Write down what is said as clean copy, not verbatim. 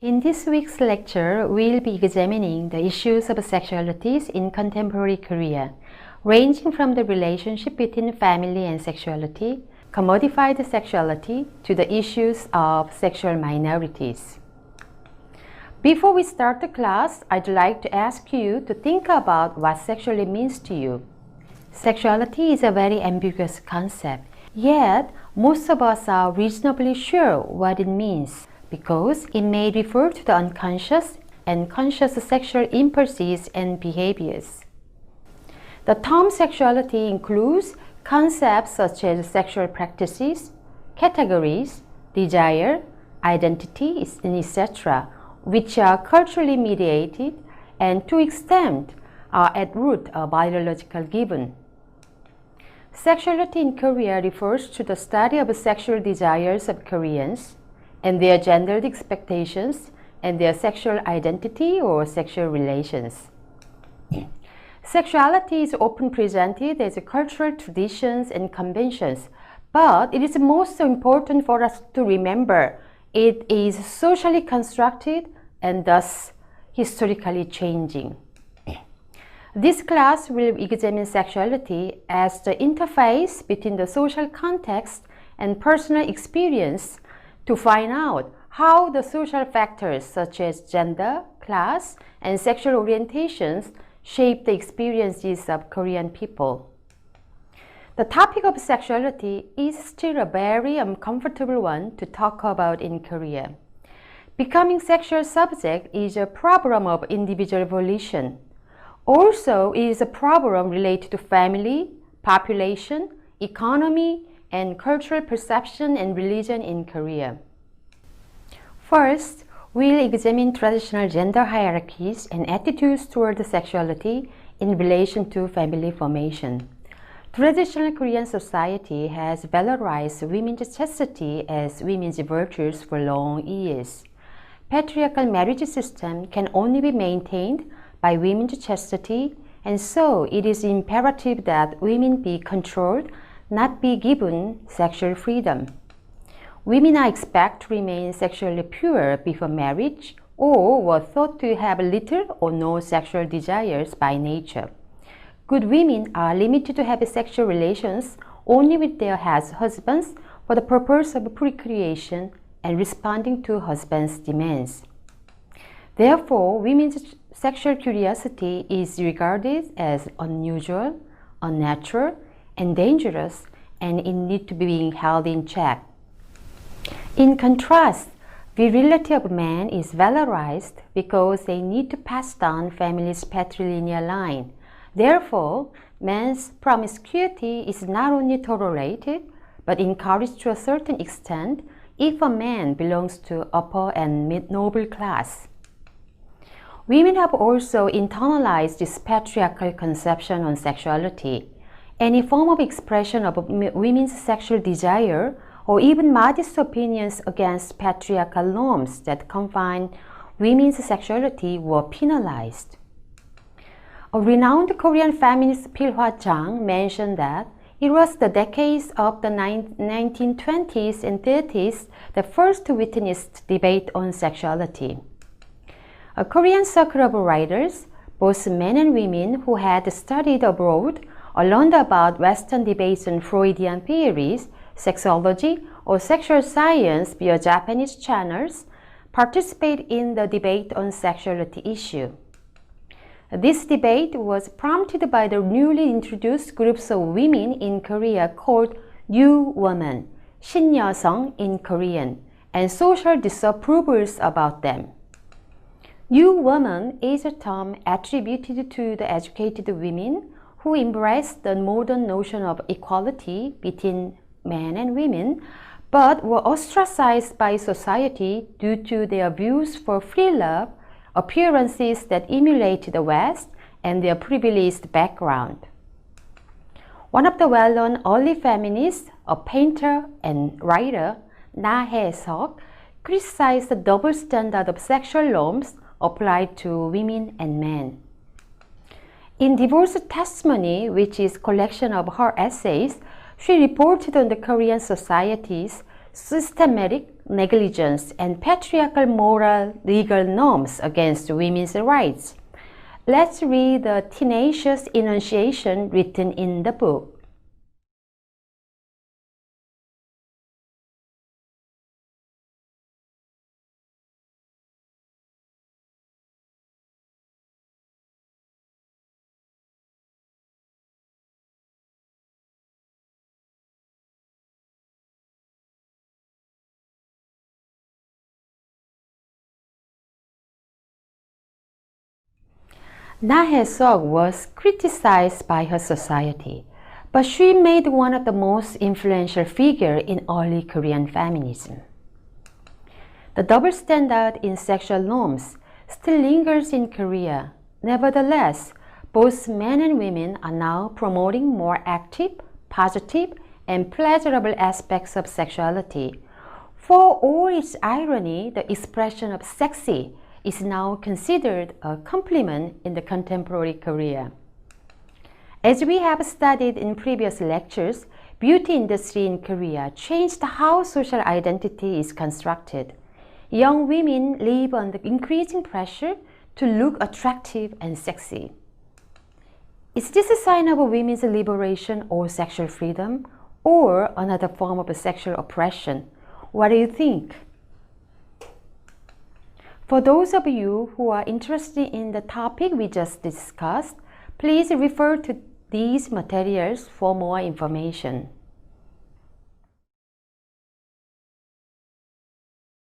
In this week's lecture, we'll be examining the issues of sexualities in contemporary Korea, ranging from the relationship between family and sexuality, commodified sexuality, to the issues of sexual minorities. Before we start the class, I'd like to ask you to think about what sexuality means to you. Sexuality is a very ambiguous concept, yet most of us are reasonably sure what it means, because it may refer to the unconscious and conscious sexual impulses and behaviors. The term sexuality includes concepts such as sexual practices, categories, desire, identities, etc., which are culturally mediated and to extent are at root a biological given. Sexuality in Korea refers to the study of sexual desires of Koreans and their gendered expectations and their sexual identity or sexual relations. Sexuality is often presented as cultural traditions and conventions, but it is most important for us to remember it is socially constructed and thus historically changing. This class will examine sexuality as the interface between the social context and personal experience to find out how the social factors such as gender, class, and sexual orientations shape the experiences of Korean people. The topic of sexuality is still a very uncomfortable one to talk about in Korea. Becoming sexual subject is a problem of individual volition. Also, it is a problem related to family, population, economy, and cultural perception and religion in Korea. First, we'll examine traditional gender hierarchies and attitudes toward sexuality in relation to family formation. Traditional Korean society has valorized women's chastity as women's virtues for long years. Patriarchal marriage system can only be maintained by women's chastity, and so it is imperative that women be controlled, not be given sexual freedom. Women are expected to remain sexually pure before marriage or were thought to have little or no sexual desires by nature. Good women are limited to have sexual relations only with their husbands for the purpose of procreation and responding to husbands' demands. Therefore, women's sexual curiosity is regarded as unusual, unnatural, and dangerous, and it needs to be being held in check. In contrast, virility of men is valorized because they need to pass down family's patrilineal line. Therefore, men's promiscuity is not only tolerated, but encouraged to a certain extent if a man belongs to upper and mid-noble class. Women have also internalized this patriarchal conception on sexuality. Any form of expression of women's sexual desire or even modest opinions against patriarchal norms that confine women's sexuality were penalized. A renowned Korean feminist Pilhwa Jang mentioned that it was the decades of the 1920s and 30s that first witnessed debate on sexuality. A Korean circle of writers, both men and women who had studied abroad or learned about Western debates on Freudian theories, sexology, or sexual science via Japanese channels, participate in the debate on sexuality issue. This debate was prompted by the newly introduced groups of women in Korea called New Woman, 신여성 in Korean, and social disapprovals about them. New Woman is a term attributed to the educated women who embraced the modern notion of equality between men and women, but were ostracized by society due to their views for free love, appearances that emulate the West, and their privileged background. One of the well-known early feminists, a painter and writer, Na Hae-seok, criticized the double standard of sexual norms applied to women and men. In Divorce Testimony, which is a collection of her essays, she reported on the Korean society's systematic negligence, and patriarchal moral legal norms against women's rights. Let's read the tenacious enunciation written in the book. Na-hae-seok was criticized by her society, but she made one of the most influential figures in early Korean feminism. The double standard in sexual norms still lingers in Korea. Nevertheless, both men and women are now promoting more active, positive, and pleasurable aspects of sexuality. For all its irony, the expression of sexy is now considered a compliment in the contemporary Korea. As we have studied in previous lectures, beauty industry in Korea changed how social identity is constructed. Young women live under increasing pressure to look attractive and sexy. Is this a sign of women's liberation or sexual freedom, or another form of sexual oppression? What do you think? For those of you who are interested in the topic we just discussed, please refer to these materials for more information.